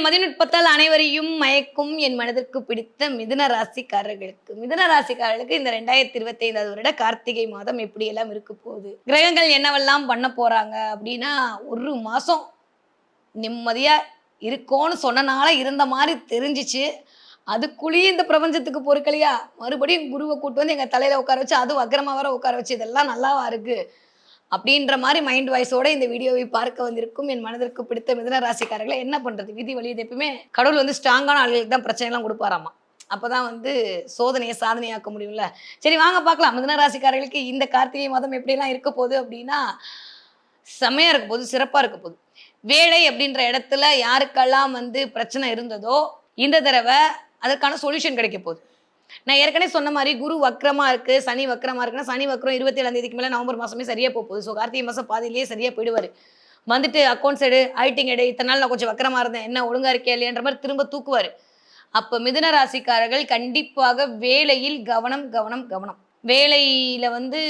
மதிநுட்பத்தால் அனைவரையும் மயக்கும் என் மனதிற்கு பிடித்த மிதுன ராசிக்காரர்களுக்கு இந்த 2025 வருட கார்த்திகை மாதம் எப்படியெல்லாம் இருக்க போகுது, கிரகங்கள் என்னவெல்லாம் பண்ண போறாங்க அப்படின்னா, ஒரு மாசம் நிம்மதியா இருக்கோன்னு சொன்னனால இருந்த மாதிரி தெரிஞ்சிச்சு. அதுக்குள்ளேயே இந்த பிரபஞ்சத்துக்கு பொறுக்கலையா, மறுபடியும் குருவை கூட்டு வந்து எங்க தலையில உட்கார வச்சு, அது வக்ரமா வர உட்கார வச்சு, இதெல்லாம் நல்லாவா இருக்கு அப்படின்ற மாதிரி மைண்ட் வாய்ஸோட இந்த வீடியோவை பார்க்க வந்திருக்கும் என் மனதிற்கு பிடித்த மிதுன ராசிக்காரர்களை என்ன பண்றது, விதி வழி. இது எப்பவுமே கடவுள் வந்து ஸ்ட்ராங்கான ஆளுகளுக்கு தான் பிரச்சனை எல்லாம் கொடுப்பாராமா. அப்பதான் வந்து சோதனையை சாதனையாக்க முடியும்ல. சரி வாங்க பார்க்கலாம், மிதுன ராசிக்காரர்களுக்கு இந்த கார்த்திகை மாதம் எப்படியெல்லாம் இருக்க போகுது அப்படின்னா, செம்மையா இருக்க போகுது, சிறப்பா இருக்க போகுது. வேலை அப்படின்ற இடத்துல யாருக்கெல்லாம் வந்து பிரச்சனை இருந்ததோ இந்த தடவை அதற்கான சொல்யூஷன் கிடைக்க போகுது. நான் ஏற்கனவே சொன்ன மாதிரி குரு வக்ரமா இருக்கு, சனி வக்ரமா இருக்குன்னா, சனி வக்ரம் 27ஆம் தேதிக்கு மேலே நவம்பர் மாசமே சரியா போகுது. ஸோ கார்த்திகை மாசம் பாதியிலேயே சரியா போயிடுவாரு. வந்துட்டு அக்கௌண்ட்ஸ் எடு, ஆடிட்டிங் எடு, இத்தனை நாள் நான் கொஞ்சம் வக்ரமா இருந்தேன், என்ன ஒழுங்கா இருக்கே இல்லையன்ற மாதிரி திரும்ப தூக்குவாரு. அப்ப மிதுன ராசிக்காரர்கள் கண்டிப்பாக வேலையில் கவனம் கவனம் கவனம். வேலையில வந்து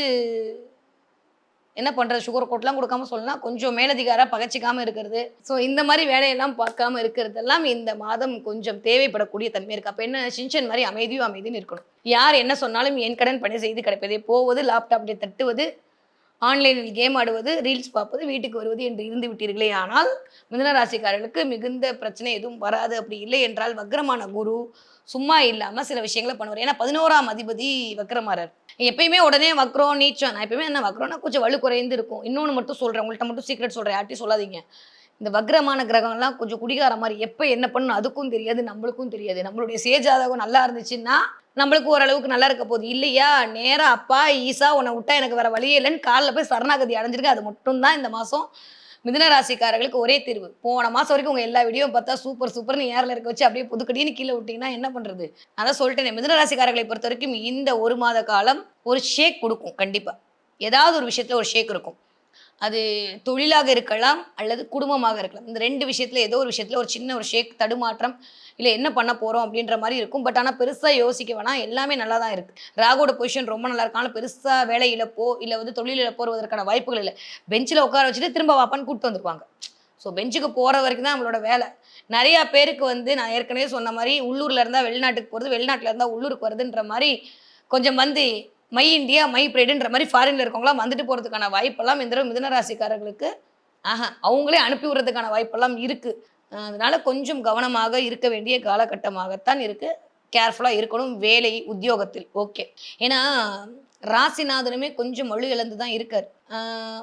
என்ன பண்றது, சுகர் கோட்லாம் கொடுக்காம சொல்லலாம், கொஞ்சம் மேலதிகாரா பகச்சிக்காம இருக்கிறது. ஸோ இந்த மாதிரி வேலையெல்லாம் பார்க்காம இருக்கிறதெல்லாம் இந்த மாதம் கொஞ்சம் தேவைப்படக்கூடிய தன்மை இருக்கு. அப்போ என்ன, சின்சன் மாதிரி அமைதின்னு இருக்கணும். யார் என்ன சொன்னாலும் என் கடன் பணி செய்து கிடைப்பதே, போவது லேப்டாப்டே தட்டுவது, ஆன்லைனில் கேம் ஆடுவது, ரீல்ஸ் பார்ப்பது, வீட்டுக்கு வருவது என்று இருந்து விட்டீர்களே ஆனால் மிதுன ராசிக்காரர்களுக்கு மிகுந்த பிரச்சனை எதுவும் வராது. அப்படி இல்லை என்றால் வக்ரமான குரு சும்மா இல்லாம சில விஷயங்களை பண்ணுவார். ஏன்னா 11ஆம் அதிபதி வக்ரமாறார். எப்பயுமே உடனே வக்ரம் நீச்சம், நான் எப்பயுமே என்ன வக்ரம்னா கொஞ்சம் வலு குறைந்து இருக்கும். இன்னொன்று மட்டும் சொல்றேன், உங்கள்கிட்ட மட்டும் சீக்ரெட் சொல்றேன், யார்ட்டையும் சொல்லாதீங்க. இந்த வக்ரமான கிரகம்லாம் கொஞ்சம் குடிகார மாதிரி, எப்போ என்ன பண்ணணும் அதுக்கும் தெரியாது, நம்மளுக்கும் தெரியாது. நம்மளுடைய சேஜாதகம் நல்லா இருந்துச்சுன்னா நம்மளுக்கு ஓரளவுக்கு நல்லா இருக்க போகுது. இல்லையா, நேரா அப்பா ஈசா உன்னை விட்டா எனக்கு வேற வழியே இல்லைன்னு காலில் போய் சரணாகதி அடைஞ்சிருக்கு. அது மட்டும்தான் இந்த மாதம் மிதுன ராசிக்காரர்களுக்கு ஒரே தீர்வு. போன மாதம் வரைக்கும் உங்கள் எல்லா வீடியோ பார்த்தா சூப்பர்னு ஏரில் இருக்க வச்சு அப்படியே புதுக்கடின்னு கீழே விட்டிங்கன்னா என்ன பண்ணுறது. அதான் சொல்லிட்டேன், மிதுன ராசிக்காரர்களை பொறுத்த வரைக்கும் இந்த ஒரு மாத காலம் ஒரு ஷேக் கொடுக்கும். கண்டிப்பாக ஏதாவது ஒரு விஷயத்தில் ஒரு ஷேக் இருக்கும். அது தொழிலாக இருக்கலாம் அல்லது குடும்பமாக இருக்கலாம். இந்த 2 விஷயத்துல ஏதோ ஒரு விஷயத்துல ஒரு சின்ன ஒரு ஷேக், தடுமாற்றம், இல்லை என்ன பண்ண போகிறோம் அப்படின்ற மாதிரி இருக்கும். பட் ஆனால் பெருசாக யோசிக்க வேணாம், எல்லாமே நல்லா தான் இருக்குது. ராகுவோட பொசிஷன் ரொம்ப நல்லா இருக்கும். ஆனால் பெருசாக வேலை இழப்போ இல்லை வந்து தொழில் இழப்போ வருவதற்கான வாய்ப்புகள் இல்லை. பெஞ்சில் உட்கார வச்சுட்டு திரும்ப வாப்பான்னு கூப்பிட்டு வந்துருப்பாங்க. ஸோ பெஞ்சுக்கு போகிற வரைக்கும் தான் நம்மளோட வேலை. நிறையா பேருக்கு வந்து நான் ஏற்கனவே சொன்ன மாதிரி உள்ளூரில் இருந்தால் வெளிநாட்டுக்கு போகிறது, வெளிநாட்டில் இருந்தால் உள்ளூருக்கு வருதுன்ற மாதிரி கொஞ்சம் வந்து மை இந்தியா மை பிரைடுன்ற மாதிரி ஃபாரின்ல இருக்கவங்களாம் வந்துட்டு போகிறதுக்கான வாய்ப்பெல்லாம் இந்த மிதுன ராசிக்காரர்களுக்கு அவங்களே அனுப்பி விடுறதுக்கான வாய்ப்பெல்லாம் இருக்குது. அதனால கொஞ்சம் கவனமாக இருக்க வேண்டிய காலகட்டமாகத்தான் இருக்குது. கேர்ஃபுல்லாக இருக்கணும் வேலை உத்தியோகத்தில். ஓகே, ஏன்னா ராசிநாதனுமே கொஞ்சம் வலு இழந்து தான் இருக்கார்.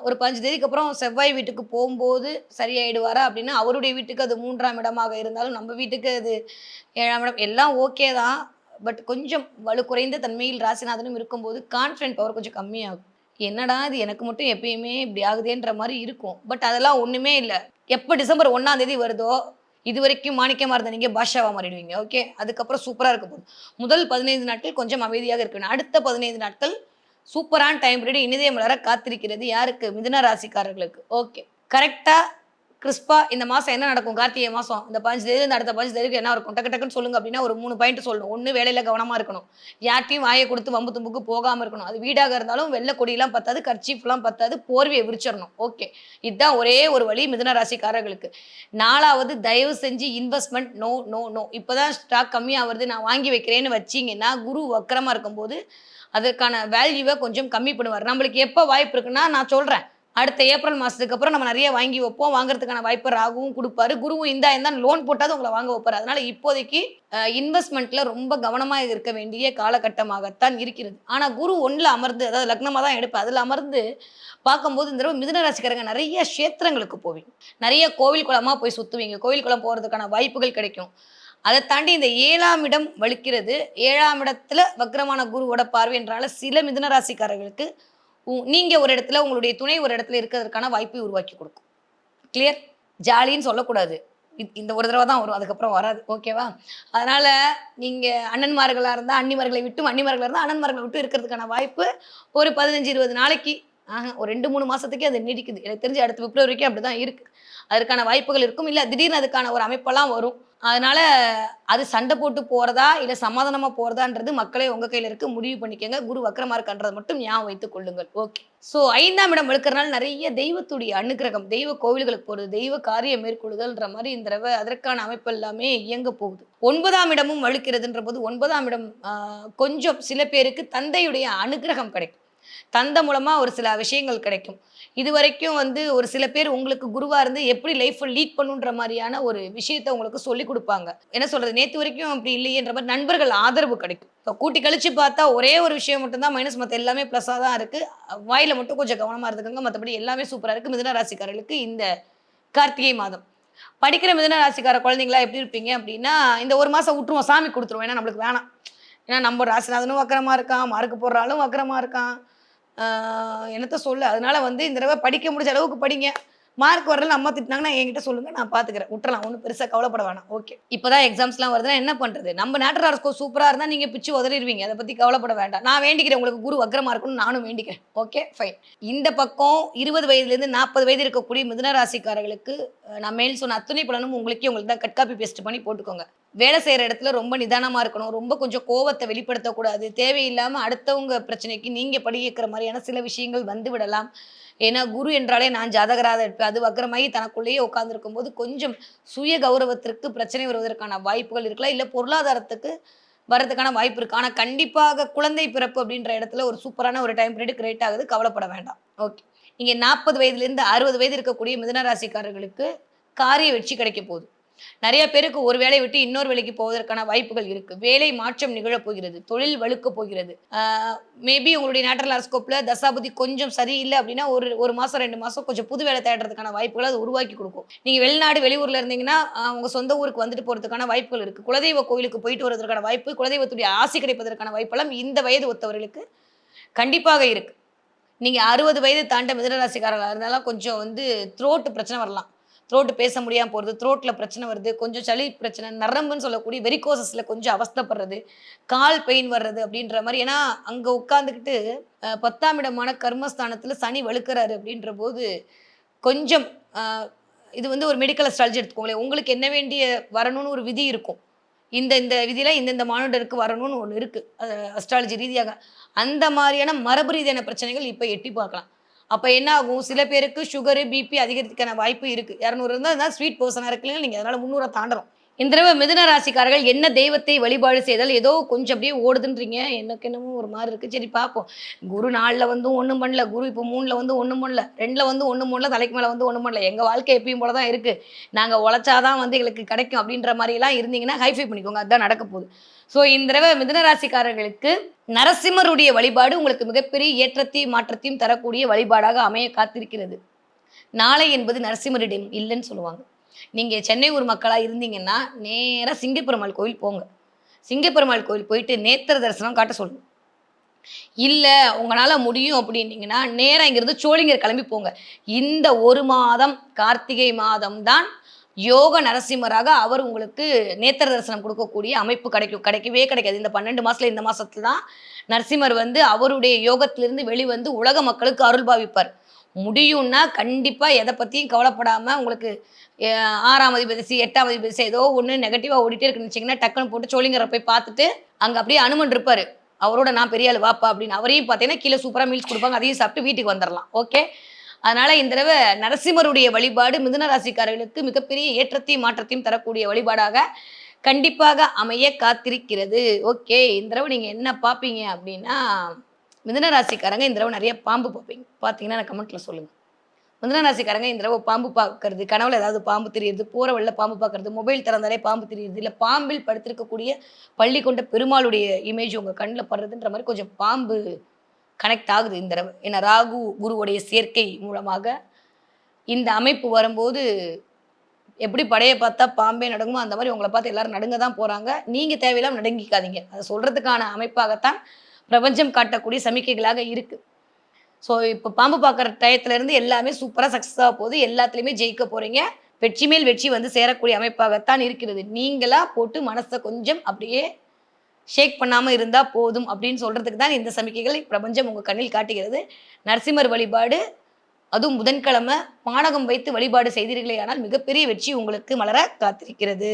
ஒரு 15 தேதிக்கு அப்புறம் செவ்வாய் வீட்டுக்கு போகும்போது சரியாயிடுவாரா அப்படின்னா, அவருடைய வீட்டுக்கு அது 3ஆம் இடமாக இருந்தாலும் நம்ம வீட்டுக்கு அது 7ஆம் இடம், எல்லாம் ஓகே தான். பட் கொஞ்சம் வலு குறைந்த தன்மையில் ராசிநாதனும் இருக்கும்போது கான்ஃபிடென்ட் பவர் கொஞ்சம் கம்மியாகும். என்னடா இது எனக்கு மட்டும் எப்பயுமே இப்படி ஆகுதேன்ற மாதிரி இருக்கும். பட் அதெல்லாம் ஒன்றுமே இல்லை. எப்போ டிசம்பர் 1ஆம் தேதி வருதோ இது வரைக்கும் மாணிக்கமாக இருந்த நீங்கள் பாஷாவாக மாறிடுவீங்க. ஓகே, அதுக்கப்புறம் சூப்பராக இருக்க போகுது. முதல் 15 நாட்கள் கொஞ்சம் அமைதியாக இருக்கணும். அடுத்த 15 நாட்கள் சூப்பரான டைம் பீரியட் இனிதே மலர காத்திருக்கிறது. யாருக்கு, மிதுன ராசிக்காரர்களுக்கு. ஓகே, கரெக்டாக கிறிஸ்பா இந்த மாதம் என்ன நடக்கும், கார்த்திகை மாதம் இந்த 15 தேதி இந்த அடுத்த 15 தேதிக்கு என்ன இருக்கும் டக்கு டக்குன்னு சொல்லுங்க அப்படின்னா ஒரு 3 பாயிண்ட் சொல்லணும். ஒன்று, வேலையில் கவனமாக இருக்கணும். யார்ட்டையும் வாயை கொடுத்து வம்பு தும்புக்கு போகாமல் இருக்கணும். அது வீடாக இருந்தாலும் வெள்ளை கொடியெல்லாம் பத்தாது, கர்ச்சீஃப்லாம் பத்தாது, போர்வையை விரிச்சிடணும். ஓகே, இதுதான் ஒரே ஒரு வழி மிதுன ராசிக்காரர்களுக்கு. 4வது, தயவு செஞ்சு இன்வெஸ்ட்மெண்ட் நோ நோ நோ. இப்போதான் ஸ்டாக் கம்மியாக வருது நான் வாங்கி வைக்கிறேன்னு வச்சிங்கன்னா குரு வக்கரமாக இருக்கும்போது அதற்கான வேல்யூவை கொஞ்சம் கம்மி பண்ணுவார். நம்மளுக்கு எப்போ வாய்ப்பு இருக்குன்னா நான் சொல்கிறேன், அடுத்த ஏப்ரல் மாதத்துக்கு அப்புறம் நம்ம நிறைய வாங்கி வைப்போம். வாங்குறதுக்கான வாய்ப்பை ராகுவும் கொடுப்பாரு, குருவும் இந்த லோன் போட்டாது உங்களை வாங்க வைப்பாரு. அதனால இப்போதைக்கு இன்வெஸ்ட்மெண்ட்ல ரொம்ப கவனமாக இருக்க வேண்டிய காலகட்டமாகத்தான் இருக்கிறது. ஆனால் குரு 1ல் அமர்ந்து, அதாவது லக்னமாக தான் எடுப்பேன், அதில் அமர்ந்து பார்க்கும்போது இந்த தடவை மிதுன ராசிக்காரங்க நிறைய க்ஷேத்திரங்களுக்கு போவீங்க, நிறைய கோவில் குளமாக போய் சுற்றுவீங்க, கோவில் குளம் போகிறதுக்கான வாய்ப்புகள் கிடைக்கும். அதை தாண்டி இந்த 7ஆம் இடம் வலிக்கிறது. 7ஆம் இடத்துல வக்ரமான குருவோட பார்வைன்றால சில மிதுன ராசிக்காரர்களுக்கு நீங்க ஒரு இடத்துல உங்களுடைய துணை ஒரு இடத்துல இருக்கிறதுக்கான வாய்ப்பை உருவாக்கி கொடுக்கும். கிளியர்? ஜாலின்னு சொல்லக்கூடாது, இந்த ஒரு தடவை தான் வரும், அதுக்கப்புறம் வராது. ஓகேவா? அதனால நீங்க அண்ணன்மார்களாக இருந்தால் அன்னிமார்களை விட்டும், அன்னிமார்களாக இருந்தால் அண்ணன்மார்களை விட்டு இருக்கிறதுக்கான வாய்ப்பு ஒரு 15-20 நாளைக்கு, ஒரு 2-3 மாசத்துக்கே அது நீடிக்குது. எனக்கு தெரிஞ்சு அடுத்த பிப்ரவரி வரைக்கும் அப்படிதான் இருக்கு. அதற்கான வாய்ப்புகள் இருக்கும். இல்லை திடீர்னு அதுக்கான ஒரு அமைப்பெல்லாம் வரும். அதனால அது சண்டை போட்டு போறதா, இல்ல சமாதானமா போறதான்றது மக்களே உங்க கையில இருக்கு. முடிவு பண்ணிக்கங்க. குரு வக்ரமா இருக்கான்றத மட்டும் ஞாபகம் வைத்துக் கொள்ளுங்கள். ஓகே. ஸோ 5ஆம் இடம் வலுக்கறனால நெறைய தெய்வத்துடைய அனுக்கிரகம், தெய்வ கோவில்களுக்கு போறது, தெய்வ காரியம் மேற்கொள்ளுதல்ன்ற மாரி இந்த தடவ அதற்கான அமைப்பு எல்லாமே இயங்க போகுது. 9ஆம் இடமும் வலுக்கிறதுன்ற போது 9ஆம் இடம் கொஞ்சம் சில பேருக்கு தந்தையுடைய அனுக்கிரகம் கிடைக்கும். தந்தை மூலமா ஒரு சில விஷயங்கள் கிடைக்கும். இதுவரைக்கும் வந்து ஒரு சில பேர் உங்களுக்கு குருவா இருந்து எப்படி லைஃப்ப லீட் பண்ணுன்ற மாரியான ஒரு விஷயத்த உங்களுக்கு சொல்லிக் குடுப்பாங்க. என்ன சொல்றது? நேத்து வரைக்கும் அப்படி இல்லையேன்ற மாரி நண்பர்கள் ஆதரவு கிடைக்கும். இப்ப கூட்டி கழிச்சு பார்த்தா ஒரே ஒரு விஷயம் மட்டும் தான் மைனஸ். மத்த எல்லாமே பிளஸ்ஸா தான் இருக்கு. வாயில மட்டும் கொஞ்சம் கவனமா இருந்துக்கங்க. மத்தபடி எல்லாமே சூப்பரா இருக்கு. மிதுன ராசிக்காரர்களுக்கு இந்த கார்த்திகை மாதம். படிக்கிற மிதுன ராசிக்கார குழந்தைங்களா எப்படி இருப்பீங்க அப்படின்னா, இந்த 1 மாசம் விட்டுருவோம். சாமி குடுத்துருவோம். ஏன்னா நம்மளுக்கு வேணாம். ஏன்னா நம்ம ராசிநாதனும் வக்கரமா இருக்கான். மார்க் போடுற ஆளும் வக்கரமா இருக்கான். என்னத்த சொல்ல? அதனால வந்து இந்த தடவ படிக்க முடிஞ்ச அளவுக்கு படிங்க. மார்க் வரலன்னு அம்மா திட்டினாங்கன்னா என்கிட்ட சொல்லுங்க. நான் பார்த்துக்கிறேன். விட்டுறலாம். ஒண்ணும் பெருசா கவலைப்பட வேணாம். ஓகே. இப்ப தான் எக்ஸாம்ஸ்லாம் வருதுன்னா என்ன பண்றது? நம்ம நேட்டர் ஹாரோஸ்கோப் சூப்பரா இருந்தா நீங்க பிச்சு உதறிருவீங்க. அத பத்தி கவலைப்பட வேண்டாம். நான் வேண்டிக்கிறேன் உங்களுக்கு குரு வக்ரமா இருக்கணும்னு நானும் வேண்டிக்கிறேன். Okay, fine. இந்த பக்கம் 20 வயதிலேருந்து 40 வயது இருக்கக்கூடிய மிதுன ராசிக்காரர்களுக்கு நான் மேல் சொன்ன அத்துணை பலனும் உங்களுக்கு தான் கட் காப்பி பேஸ்ட் பண்ணி போட்டுக்கோங்க. வேலை செய்ற இடத்துல ரொம்ப நிதானமா இருக்கணும். ரொம்ப கொஞ்சம் கோவத்த வெளிப்படுத்தக்கூடாது. தேவையில்லாம அடுத்தவங்க பிரச்சனைக்கு நீங்க பழி கேட்கிற மாரியான சில விஷயங்கள் வந்து விடலாம். ஏன்னா, குரு என்றாலே நான் ஜாதகரா தான் இருப்பேன். அது வக்ரமாகி தனக்குள்ளேயே உட்கார்ந்திருக்கும்போது, கொஞ்சம் சுய கௌரவத்திற்கு பிரச்சனை வருவதற்கான வாய்ப்புகள் இருக்கலாம். இல்ல பொருளாதாரத்துக்கு வரதுக்கான வாய்ப்பு இருக்கு. ஆனா, கண்டிப்பாக குழந்தை பிறப்பு அப்படின்ற இடத்துல ஒரு சூப்பரான ஒரு டைம் பீரியட் கிரியேட் ஆகுது. கவலைப்பட வேண்டாம். ஓகே. நீங்க 40 வயதிலிருந்து 60 வயது இருக்கக்கூடிய மிதுன ராசிக்காரர்களுக்கு காரிய வெற்றி கிடைக்க போகுது. நெறைய பேருக்கு ஒரு வேலைய விட்டு இன்னொரு வேலைக்கு போவதற்கான வாய்ப்புகள் இருக்கு. வேலை மாற்றம் நிகழப் போகிறது. தொழில் வலுக்கப் போகிறது. மேபி உங்களுடைய நேட்டரல் ஹாரோஸ்கோப்ல தசாபுத்தி கொஞ்சம் சரியில்ல அப்டின்னா, ஒரு 1 மாசம் 2 மாசம் கொஞ்சம் புது வேலை தேடுறதுக்கான வாய்ப்புகள அது உருவாக்கி குடுக்கும். நீங்க வெளிநாடு, வெளியூர்ல இருந்தீங்கன்னா, உங்க சொந்த ஊருக்கு வந்துட்டு போறதுக்கான வாய்ப்புகள் இருக்கு. குலதெய்வ கோயிலுக்கு போயிட்டு வருவதற்கான வாய்ப்பு, குலதெய்வத்துடைய ஆசி கிடைப்பதற்கான வாய்ப்பெல்லாம் இந்த வயது ஒத்தவர்களுக்கு கண்டிப்பாக இருக்கு. நீங்க 60 வயது தாண்ட மிதுன ராசிக்காரர்களா இருந்தாலும் கொஞ்சம் வந்து த்ரோட் பிரச்சனை வரலாம். த்ரோட் பேச முடியாம போறது, த்ரோட்ல பிரச்சனை வருது, கொஞ்சம் சளி பிரச்சனை, நரம்புன்னு சொல்லக்கூடிய வெரிகோசஸ்ல கொஞ்சம் அவஸ்தைப்படுறது, கால் பெயின் வர்றது அப்படின்ற மாரி. ஏன்னா, அங்க உட்கார்ந்துகிட்டு 10ஆம் இடமான கர்மஸ்தானத்துல சனி வலுக்குறாரு அப்படின்றபோது, கொஞ்சம் அ இது வந்து ஒரு மெடிக்கல் அஸ்ட்ராலஜி எடுத்துக்கோங்களேன். உங்களுக்கு என்ன வேண்டிய வரணும்னு ஒரு விதி இருக்கும். இந்த விதியில இந்த மானுடருக்கு வரணும்னு ஒண்ணு இருக்கு. அஸ்ட்ராலஜி ரீதியாக. அந்த மாரியான மரபு ரீதியான பிரச்சனைகள் இப்ப எட்டி பார்க்கலாம். அப்ப என்ன ஆகும்? சில பேருக்கு சுகரு, பிபி அதிகரிக்கிறதுக்கான வாய்ப்பு இருக்கு. 200 இருந்தா ஸ்வீட் பெர்சனா இருக்கீங்க. நீங்க அதனால 300 தாண்டணும். இந்த தடவ மிதுன ராசிக்காரர்கள் என்ன தெய்வத்தை வழிபாடு செய்தால் ஏதோ கொஞ்சம் அப்படியே ஓடுதுன்றீங்க. எனக்கு என்னமோ ஒரு மாரி இருக்கு. சரி பார்ப்போம். குரு 4ல வந்தும் ஒண்ணும் பண்ணல. குரு இப்போ 3ல வந்து ஒண்ணும் பண்ணல. 2ல வந்து ஒண்ணும் பண்ணல. தலைக்கு மேல வந்து ஒண்ணும் பண்ணல. எங்க வாழ்க்கை எப்பயும் போல தான் இருக்கு. நாங்க உழைச்சா தான் வந்து எங்களுக்கு கிடைக்கும் அப்படின்ற மாரிலாம் இருந்தீங்கன்னா, ஹைஃபை பண்ணிக்கோங்க. அதான் நடக்க போகுது. ஸோ இந்த தடவ மிதுன ராசிக்காரர்களுக்கு நரசிம்மருடைய வழிபாடு உங்களுக்கு மிகப்பெரிய ஏற்றத்தையும், மாற்றத்தையும் தரக்கூடிய வழிபாடாக அமைய காத்திருக்கிறது. நாளை என்பது நரசிம்மரிடம் இல்லன்னு சொல்லுவாங்க. நீங்க சென்னை ஊர் மக்களா இருந்தீங்கன்னா, நேரா சிங்கப்பெருமாள் கோவில் போங்க. சிங்கப்பெருமாள் கோவில் போயிட்டு நேத்திர தரிசனம் காட்ட சொல்லுங்க. இல்ல உங்கனால முடியும் அப்படின்னீங்கன்னா, நேரா இங்கிருந்து சோளிங்கர் கிளம்பி போங்க. இந்த 1 மாதம் கார்த்திகை மாதம் தான் யோக நரசிம்மராக அவர் உங்களுக்கு நேத்திர தரிசனம் குடுக்கக்கூடிய அமைப்பு கிடைக்கும். கிடைக்கவே கிடைக்காது. இந்த 12 மாசத்துல இந்த மாசத்துல தான் நரசிம்மர் வந்து அவருடைய யோகத்திலிருந்து வெளிவந்து உலக மக்களுக்கு அருள் பாவிப்பார். முடியும்னா கண்டிப்பா எத பத்தியும் கவலைப்படாம உங்களுக்கு 6ஆம் அதிபதி திசை, 8ஆம் அதிபதி திசை ஏதோ ஒண்ணு நெகட்டிவா ஓடிட்டே இருக்குன்னு வச்சுக்கங்கன்னா, டக்குனு போட்டு சோளிங்கர போய் பார்த்துட்டு, அங்க அப்படியே அனுமன் இருப்பாரு. அவரோட நான் பெரிய ஆளு வாப்பா அப்படின்னு. அவரையும் பார்த்தீங்கன்னா, கீழ சூப்பரா மீல்ஸ் குடுப்பாங்க. அதையும் சாப்பிட்டு வீட்டுக்கு வந்துரலாம். ஓகே. அதனால இந்த தடவ நரசிம்மருடைய வழிபாடு மிதுன ராசிக்காரர்களுக்கு மிகப்பெரிய ஏற்றத்தையும், மாற்றத்தையும் தரக்கூடிய வழிபாடாக கண்டிப்பாக அமைய காத்திருக்கிறது. ஓகே. இந்த தடவ நீங்க என்ன பார்ப்பீங்க அப்படின்னா, மிதுன ராசிக்காரங்க இந்த தடவ நெறைய பாம்பு பார்ப்பீங்க. பார்த்தீங்கன்னா எனக்கு கமெண்ட்ல சொல்லுங்க. மிதுன ராசிக்காரங்க இந்த தடவ பாம்பு பார்க்கறது, கனவுல ஏதாவது பாம்பு தெரியிறது, போற வழில பாம்பு பார்க்கறது, மொபைல் திறந்தாலே பாம்பு தெரியிறது, இல்ல பாம்பில் படுத்திருக்கக்கூடிய பள்ளி கொண்ட பெருமாளுடைய இமேஜ் உங்க கண்ல படுறதுன்ற மாரி கொஞ்சம் பாம்பு கனெக்ட் ஆகுது இந்த தடவ. ஏன்னா ராகு, குருவுடைய சேர்க்கை மூலமாக இந்த அமைப்பு வரும்போது, எப்படி படைய பார்த்தா பாம்பே நடுங்குமோ, அந்த மாரி உங்கள பார்த்து எல்லாரும் நடுங்க தான் போறாங்க. நீங்க தேவையில்லாம நடுங்கிக்காதீங்க. அத சொல்றதுக்கான அமைப்பாகத்தான் பிரபஞ்சம் காட்டக்கூடிய சமிக்கைகளாக இருக்கு. ஸோ, இப்ப பாம்பு பார்க்குற டயத்துலருந்து எல்லாமே சூப்பரா சக்சஸ் ஆக போகுது. எல்லாத்துலயுமே ஜெயிக்க போறீங்க. வெற்றி மேல் வெற்றி வந்து சேரக்கூடிய அமைப்பாகத்தான் இருக்கிறது. நீங்களா போட்டு மனச கொஞ்சம் அப்படியே ஷேக் பண்ணாம இருந்தா போதும் அப்படின்னு சொல்றதுக்கு தான் இந்த சமிக்கைகளை பிரபஞ்சம் உங்க கண்ணில் காட்டுகிறது. நரசிம்மர் வழிபாடு, அதுவும் புதன்கிழமை பானகம் வைத்து வழிபாடு செய்தீர்களேயானால் மிகப்பெரிய வெற்றி உங்களுக்கு மலர காத்திருக்கிறது.